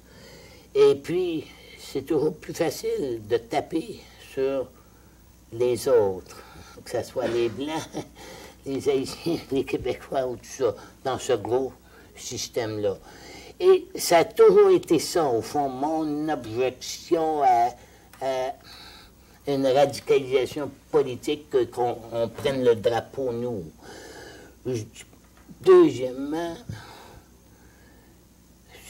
[SPEAKER 3] Et puis, c'est toujours plus facile de taper sur les autres, que ce soit les Blancs, les Haïtiens, les Québécois ou tout ça, dans ce gros système-là. Et ça a toujours été ça, au fond, mon objection à une radicalisation politique, qu'on prenne le drapeau, nous. Deuxièmement,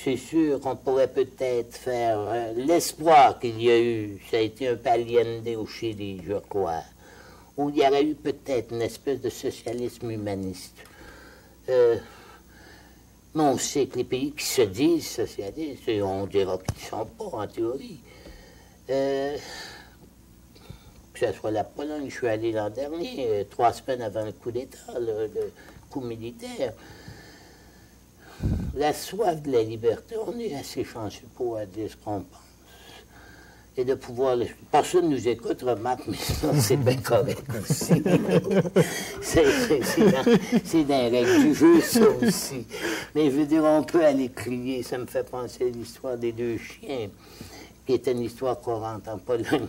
[SPEAKER 3] c'est sûr qu'on pourrait peut-être faire l'espoir qu'il y a eu, ça a été un peu Allende au Chili, je crois, où il y aurait eu peut-être une espèce de socialisme humaniste. Mais on sait que les pays qui se disent socialistes, et on dira qu'ils ne sont pas en théorie, que ce soit la Pologne, je suis allé l'an dernier, 3 semaines avant le coup d'État, le coup militaire. La soif de la liberté, on est assez chanceux pour dire ce qu'on pense. Et de pouvoir... Personne ne nous écoute, remarque, mais ça, c'est bien correct aussi. C'est dans les règles du jeu, ça aussi. Mais je veux dire, on peut aller crier. Ça me fait penser à l'histoire des 2 chiens, qui était une histoire courante en Pologne.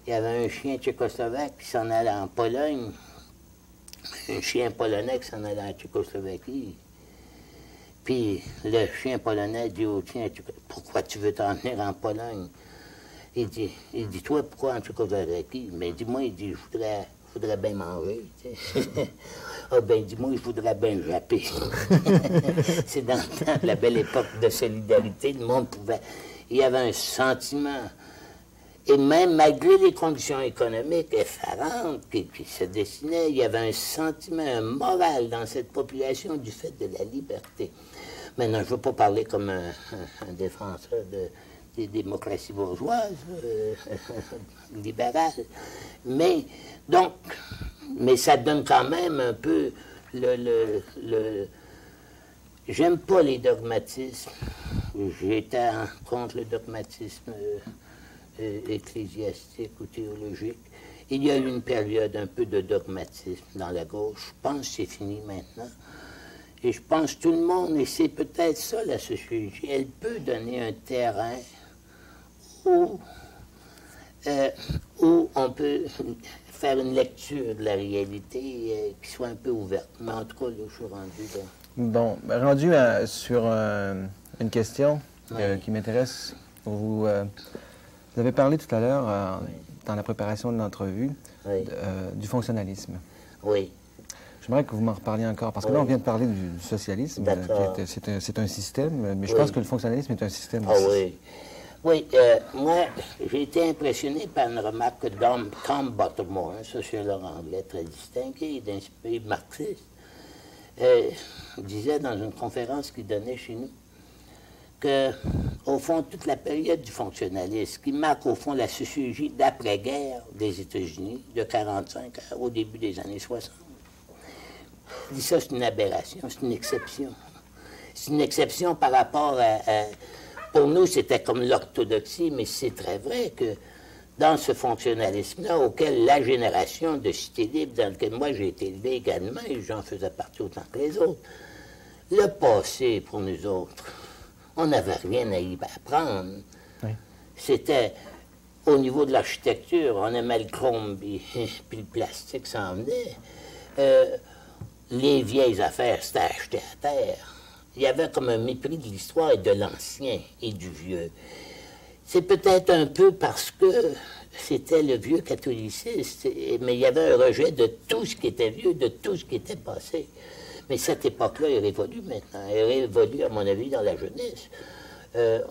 [SPEAKER 3] Il y avait un chien tchécoslovaque qui s'en allait en Pologne, un chien polonais qui s'en allait en Tchécoslovaquie. Puis le chien polonais dit au chien, pourquoi tu veux t'en venir en Pologne? Il dit, toi, pourquoi en Tchécoslovaquie? Mais dis-moi, il dit, je voudrais bien manger. Tu sais. Ah ben, dis-moi, je voudrais bien japper. C'est dans le temps, la belle époque de solidarité, le monde pouvait... Il y avait un sentiment, et même malgré les conditions économiques effarantes qui se dessinaient, il y avait un sentiment, un moral dans cette population du fait de la liberté. Maintenant, je ne veux pas parler comme un défenseur des démocraties bourgeoises, libérales, mais donc, mais ça donne quand même un peu j'aime pas les dogmatismes. J'étais contre le dogmatisme ecclésiastique ou théologique. Il y a eu une période un peu de dogmatisme dans la gauche. Je pense que c'est fini maintenant. Et je pense que tout le monde, et c'est peut-être ça la sociologie, elle peut donner un terrain où on peut faire une lecture de la réalité qui soit un peu ouverte. Mais en tout cas, là, je suis rendu là.
[SPEAKER 2] Bon, rendu sur une question qui m'intéresse. Vous avez parlé tout à l'heure, dans la préparation de l'entrevue, du fonctionnalisme.
[SPEAKER 3] Oui.
[SPEAKER 2] J'aimerais que vous m'en reparliez encore, parce que là, on vient de parler du socialisme. C'est un système, mais je pense que le fonctionnalisme est un système aussi.
[SPEAKER 3] Oui. Oui, moi, j'ai été impressionné par une remarque de Tom Bottomore, un sociologue anglais très distingué, d'inspiré marxiste. Disait dans une conférence qu'il donnait chez nous que, au fond, toute la période du fonctionnalisme, qui marque, au fond, la sociologie d'après-guerre des États-Unis, de 1945 au début des années 60, il dit ça, c'est une aberration, c'est une exception. C'est une exception par rapport à pour nous, c'était comme l'orthodoxie, mais c'est très vrai que dans ce fonctionnalisme-là, auquel la génération de Cité Libre, dans laquelle moi j'ai été élevé également, et j'en faisais partie autant que les autres, le passé, pour nous autres, on n'avait rien à y apprendre. Oui. C'était, au niveau de l'architecture, on aimait le chrome, puis le plastique s'en venait. Les vieilles affaires, c'était acheté à terre. Il y avait comme un mépris de l'histoire et de l'ancien et du vieux. C'est peut-être un peu parce que c'était le vieux catholicisme, mais il y avait un rejet de tout ce qui était vieux, de tout ce qui était passé. Mais cette époque-là est révolue maintenant. Elle est révolue, à mon avis, dans la jeunesse.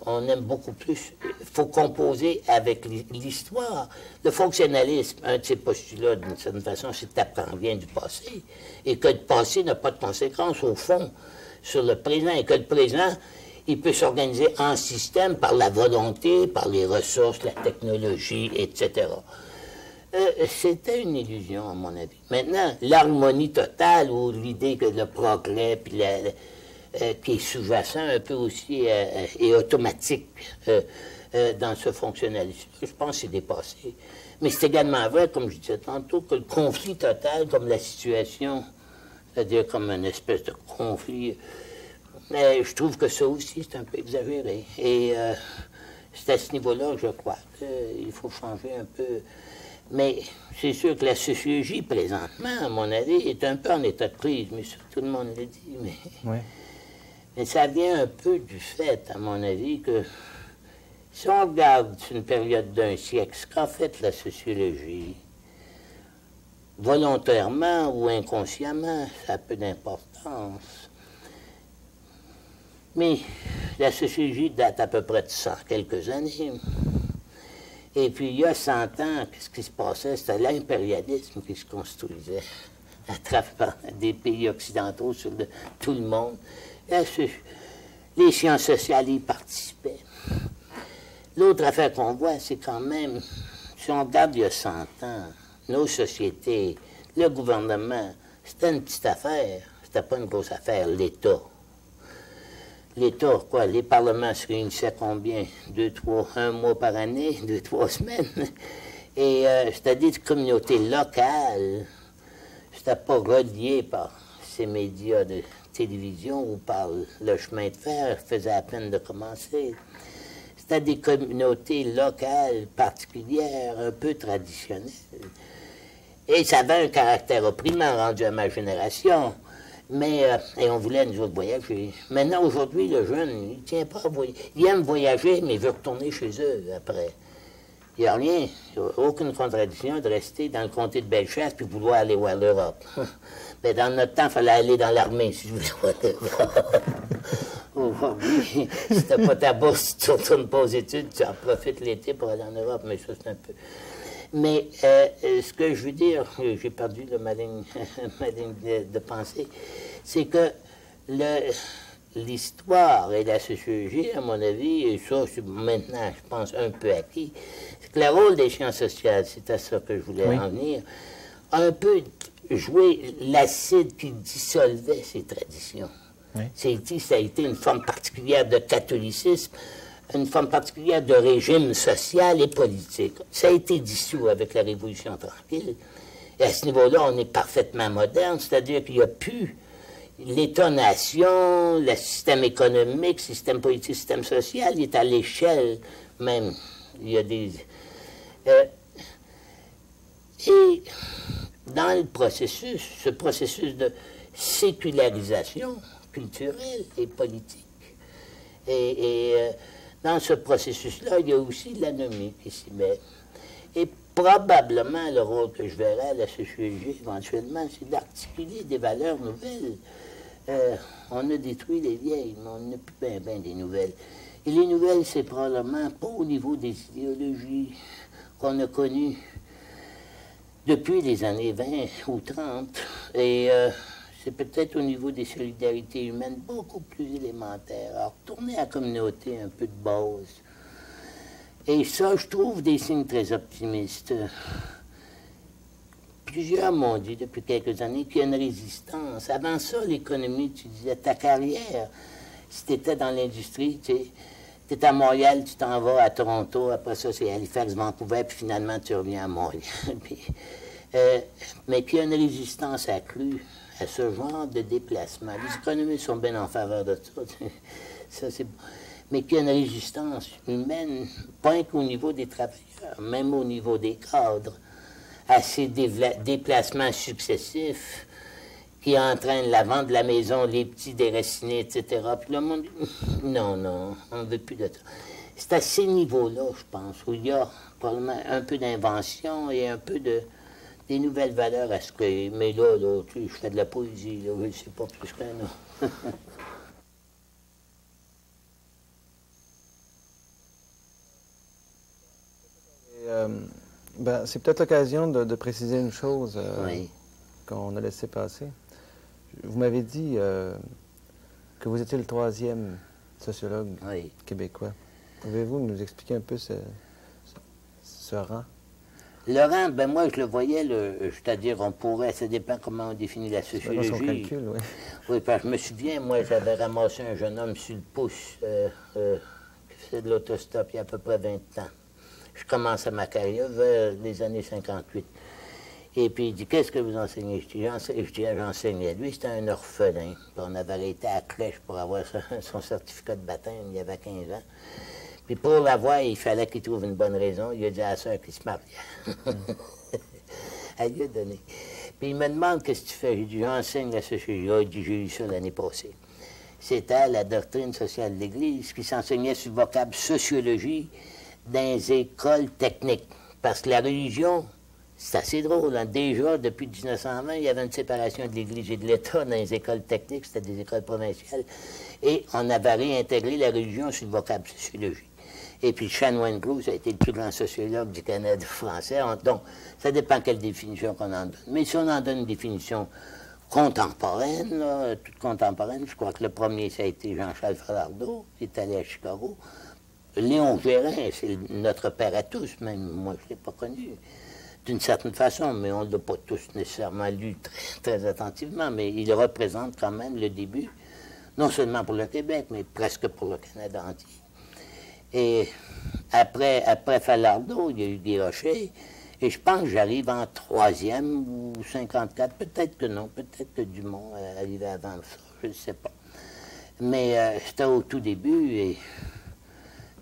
[SPEAKER 3] On aime beaucoup plus. Il faut composer avec l'histoire. Le fonctionnalisme, un de ses postulats, d'une certaine façon, c'est que tu apprends bien du passé et que le passé n'a pas de conséquences, au fond, sur le présent, et que le présent, il peut s'organiser en système par la volonté, par les ressources, la technologie, etc. C'était une illusion, à mon avis. Maintenant, l'harmonie totale, ou l'idée que le progrès, puis qui est sous-jacent un peu aussi et automatique dans ce fonctionnalisme, je pense que c'est dépassé. Mais c'est également vrai, comme je disais tantôt, que le conflit total, comme la situation... c'est-à-dire comme une espèce de conflit. Mais je trouve que ça aussi, c'est un peu exagéré. Et c'est à ce niveau-là, je crois, qu'il faut changer un peu. Mais c'est sûr que la sociologie, présentement, à mon avis, est un peu en état de crise, mais ça, tout le monde le dit. Mais ça vient un peu du fait, à mon avis, que si on regarde une période d'un siècle, ce qu'a fait la sociologie, volontairement ou inconsciemment, ça a peu d'importance. Mais la sociologie date à peu près de ça, quelques années. Et puis, il y a 100 ans, qu'est-ce qui se passait? C'était l'impérialisme qui se construisait à travers des pays occidentaux sur tout le monde. Les sciences sociales y participaient. L'autre affaire qu'on voit, c'est quand même, si on regarde il y a 100 ans, nos sociétés, le gouvernement, c'était une petite affaire. C'était pas une grosse affaire, l'État. L'État, quoi, les parlements se réunissaient combien? 2, 3, 1 mois par année, 2, 3 semaines. Et c'était des communautés locales. C'était pas relié par ces médias de télévision ou par le chemin de fer, faisait à peine de commencer. C'était des communautés locales, particulières, un peu traditionnelles. Et ça avait un caractère opprimant rendu à ma génération. Mais, et on voulait nous autres voyager. Maintenant, aujourd'hui, le jeune, il tient pas à voyager. Il aime voyager, mais il veut retourner chez eux après. Il n'y a rien, aucune contradiction de rester dans le comté de Bellechasse puis vouloir aller voir l'Europe. Mais dans notre temps, il fallait aller dans l'armée si je voulais voir l'Europe. Aujourd'hui, si tu n'as pas ta bourse, si tu ne retournes pas aux études, tu en profites l'été pour aller en Europe, mais ça, c'est un peu... Mais ce que je veux dire, j'ai perdu ma ligne de pensée, c'est que l'histoire et la sociologie, à mon avis, et ça, maintenant, je pense, un peu acquis, c'est que le rôle des sciences sociales, c'est à ça que je voulais en venir, a un peu joué l'acide qui dissolvait ces traditions. Oui. Ça a été une forme particulière de catholicisme, une forme particulière de régime social et politique. Ça a été dissous avec la Révolution tranquille. Et à ce niveau-là, on est parfaitement moderne, c'est-à-dire qu'il n'y a plus l'État-nation, le système économique, le système politique, le système social, il est à l'échelle même. Il y a des... et dans le processus, ce processus de sécularisation culturelle et politique, dans ce processus-là, il y a aussi l'anomie qui s'y met. Et probablement, le rôle que je verrai à la sociologie éventuellement, c'est d'articuler des valeurs nouvelles. On a détruit les vieilles, mais on n'a plus bien des nouvelles. Et les nouvelles, c'est probablement pas au niveau des idéologies qu'on a connues depuis les années 20 ou 30. Et c'est peut-être au niveau des solidarités humaines beaucoup plus élémentaires. Alors, tourner à la communauté un peu de base. Et ça, je trouve des signes très optimistes. Plusieurs m'ont dit depuis quelques années qu'il y a une résistance. Avant ça, l'économie, tu disais, ta carrière, si tu étais dans l'industrie, tu es à Montréal, tu t'en vas à Toronto, après ça, c'est Halifax, Vancouver, puis finalement, tu reviens à Montréal. Mais qu'il y a une résistance accrue à ce genre de déplacement. Les économistes sont bien en faveur de ça. Ça, c'est bon. Mais qu'il y a une résistance humaine, pas qu'au niveau des travailleurs, même au niveau des cadres, à ces déplacements successifs qui entraînent la vente de la maison, les petits déracinés, etc. Puis le monde dit, non, on ne veut plus de ça. C'est à ces niveaux-là, je pense, où il y a probablement un peu d'invention et un peu des nouvelles valeurs à se créer. Mais là, je fais de la poésie, là, je ne sais pas plus que non.
[SPEAKER 2] C'est peut-être l'occasion de préciser une chose
[SPEAKER 3] oui.
[SPEAKER 2] qu'on a laissé passer. Vous m'avez dit que vous étiez le 3e sociologue
[SPEAKER 3] oui.
[SPEAKER 2] québécois. Pouvez-vous nous expliquer un peu ce rang?
[SPEAKER 3] Le rang, ben moi, je le voyais, c'est-à-dire, on pourrait, ça dépend comment on définit la sociologie.
[SPEAKER 2] Son calcul, oui.
[SPEAKER 3] Oui, parce que je me souviens, moi, j'avais ramassé un jeune homme sur le pouce qui faisait de l'autostop il y a à peu près 20 ans. Je commençais ma carrière vers les années 58. Et puis il dit, qu'est-ce que vous enseignez? Je dis, j'enseignais. Lui, c'était un orphelin. Puis on avait arrêté à la crèche pour avoir son certificat de baptême, il y avait 15 ans. Puis pour l'avoir, il fallait qu'il trouve une bonne raison. Il a dit à la soeur qu'il se mariait. Elle lui a donné. Puis il me demande, qu'est-ce que tu fais? J'ai dit, j'enseigne la sociologie. Il dit, j'ai eu ça l'année passée. C'était la doctrine sociale de l'Église qui s'enseignait sur le vocable sociologie dans les écoles techniques. Parce que la religion, c'est assez drôle. Hein? Déjà, depuis 1920, il y avait une séparation de l'Église et de l'État dans les écoles techniques. C'était des écoles provinciales. Et on avait réintégré la religion sur le vocable sociologie. Et puis Chanoine Cruz a été le plus grand sociologue du Canada français. Donc, ça dépend quelle définition qu'on en donne. Mais si on en donne une définition contemporaine, là, toute contemporaine, je crois que le premier, ça a été Jean-Charles Falardeau, qui est allé à Chicago. Léon Gérin, c'est notre père à tous, même moi je ne l'ai pas connu, d'une certaine façon, mais on ne l'a pas tous nécessairement lu très, très attentivement, mais il représente quand même le début, non seulement pour le Québec, mais presque pour le Canada entier. Et après Falardeau, il y a eu Guy Rocher, et je pense que j'arrive en 3e ou 54, peut-être que non, peut-être que Dumont arrivait avant ça, je ne sais pas. Mais c'était au tout début, et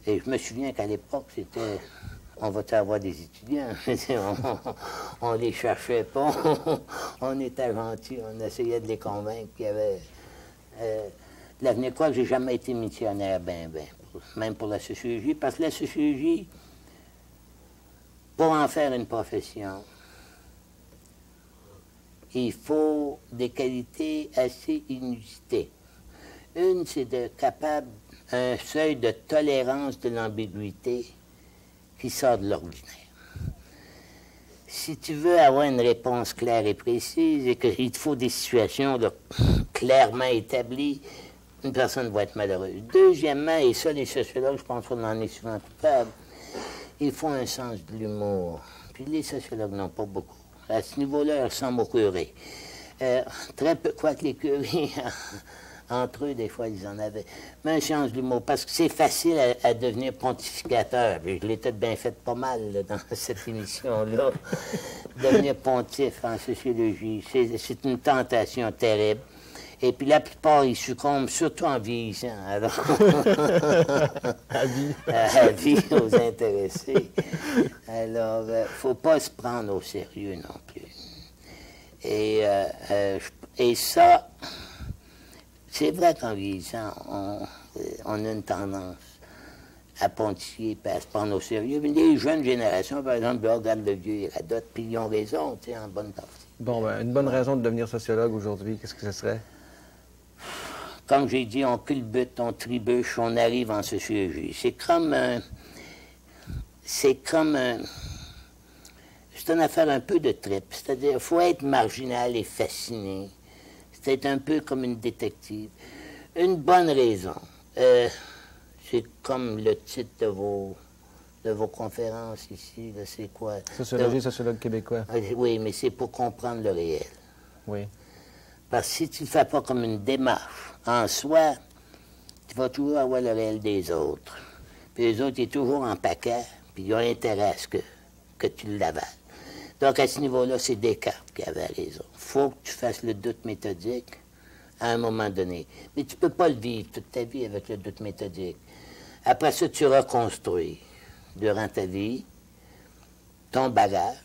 [SPEAKER 3] je me souviens qu'à l'époque, c'était... On va avoir des étudiants. On les cherchait pas. On était gentils. On essayait de les convaincre qu'il y avait de l'avenir. Quoi que j'ai jamais été missionnaire, même pour la sociologie, parce que la sociologie, pour en faire une profession, il faut des qualités assez inusitées. Une, c'est d'être capable, un seuil de tolérance de l'ambiguïté qui sort de l'ordinaire. Si tu veux avoir une réponse claire et précise et qu'il te faut des situations là, clairement établies, une personne va être malheureuse. Deuxièmement, et ça les sociologues, je pense qu'on en est souvent coupables, il faut un sens de l'humour. Puis les sociologues n'ont pas beaucoup. À ce niveau-là, ils ressemblent aux curés. Très peu, quoique les curés... Entre eux, des fois, ils en avaient. Mais un sens de l'humour, parce que c'est facile à devenir pontificateur. Je l'ai peut-être bien fait pas mal là, dans cette émission-là. Devenir pontife en sociologie, c'est une tentation terrible. Et puis la plupart, ils succombent, surtout en vieillissant. Alors...
[SPEAKER 2] à vie.
[SPEAKER 3] À vie, aux intéressés. Alors, il ne faut pas se prendre au sérieux non plus. Et ça... C'est vrai qu'en vieillissant, on a une tendance à pontifier et à se prendre au sérieux. Mais les jeunes générations, par exemple, regardent le vieux et la dot, puis ils ont raison, tu sais, en bonne partie.
[SPEAKER 2] Bon, une bonne raison de devenir sociologue aujourd'hui, qu'est-ce que ce serait?
[SPEAKER 3] Comme j'ai dit, on culbute, on trébuche, on arrive en sociologie. C'est une affaire un peu de trip. C'est-à-dire, il faut être marginal et fasciné. C'est un peu comme une détective. Une bonne raison. C'est comme le titre de vos conférences ici. C'est quoi?
[SPEAKER 2] Sociologie, sociologue québécois.
[SPEAKER 3] Oui, mais c'est pour comprendre le réel.
[SPEAKER 2] Oui.
[SPEAKER 3] Parce que si tu ne le fais pas comme une démarche en soi, tu vas toujours avoir le réel des autres. Puis les autres, ils sont toujours en paquet, puis ils ont intérêt à ce que tu l'avales. Donc, à ce niveau-là, c'est Descartes qui avait raison. Il faut que tu fasses le doute méthodique à un moment donné. Mais tu ne peux pas le vivre toute ta vie avec le doute méthodique. Après ça, tu reconstruis durant ta vie ton bagage,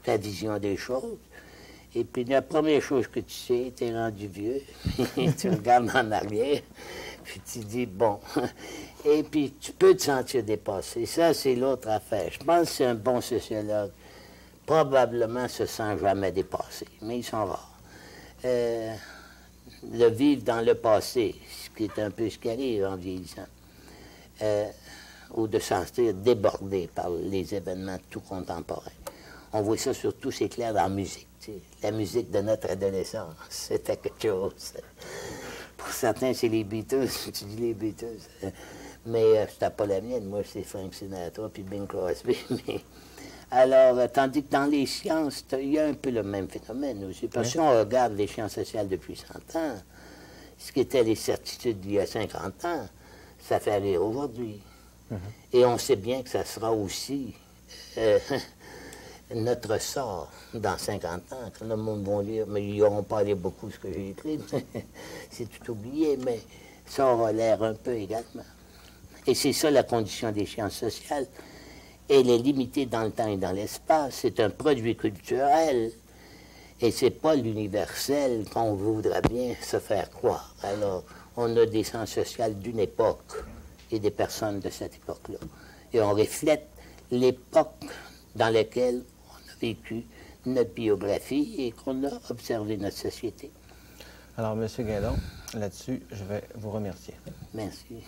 [SPEAKER 3] ta vision des choses. Et puis, la première chose que tu sais, tu es rendu vieux, tu regardes en arrière, puis tu dis, bon. Et puis, tu peux te sentir dépassé. Ça, c'est l'autre affaire. Je pense que c'est un bon sociologue. Probablement se sent jamais dépassé, mais ils sont rares. Le vivre dans le passé, ce qui est un peu ce qui arrive en vieillissant, ou de se sentir débordé par les événements tout contemporains. On voit ça surtout, c'est clair, dans la musique. Tu sais. La musique de notre adolescence, c'était quelque chose. Pour certains, c'est les Beatles, tu dis les Beatles. Mais c'était pas la mienne, moi, c'est Frank Sinatra puis Bing Crosby. Mais... Alors, tandis que dans les sciences, il y a un peu le même phénomène aussi. Parce que si on regarde les sciences sociales depuis 100 ans, ce qui était les certitudes d'il y a 50 ans, ça fait rire aujourd'hui. Et on sait bien que ça sera aussi notre sort dans 50 ans, quand le monde va lire. Mais ils n'auront pas lu beaucoup ce que j'ai écrit, c'est tout oublié, mais ça aura l'air un peu également. Et c'est ça la condition des sciences sociales. Elle est limitée dans le temps et dans l'espace. C'est un produit culturel. Et c'est pas l'universel qu'on voudrait bien se faire croire. Alors, on a des sciences sociales d'une époque et des personnes de cette époque-là. Et on reflète l'époque dans laquelle on a vécu notre biographie et qu'on a observé notre société.
[SPEAKER 2] Alors, M. Guindon, Là-dessus, je vais vous remercier.
[SPEAKER 3] Merci.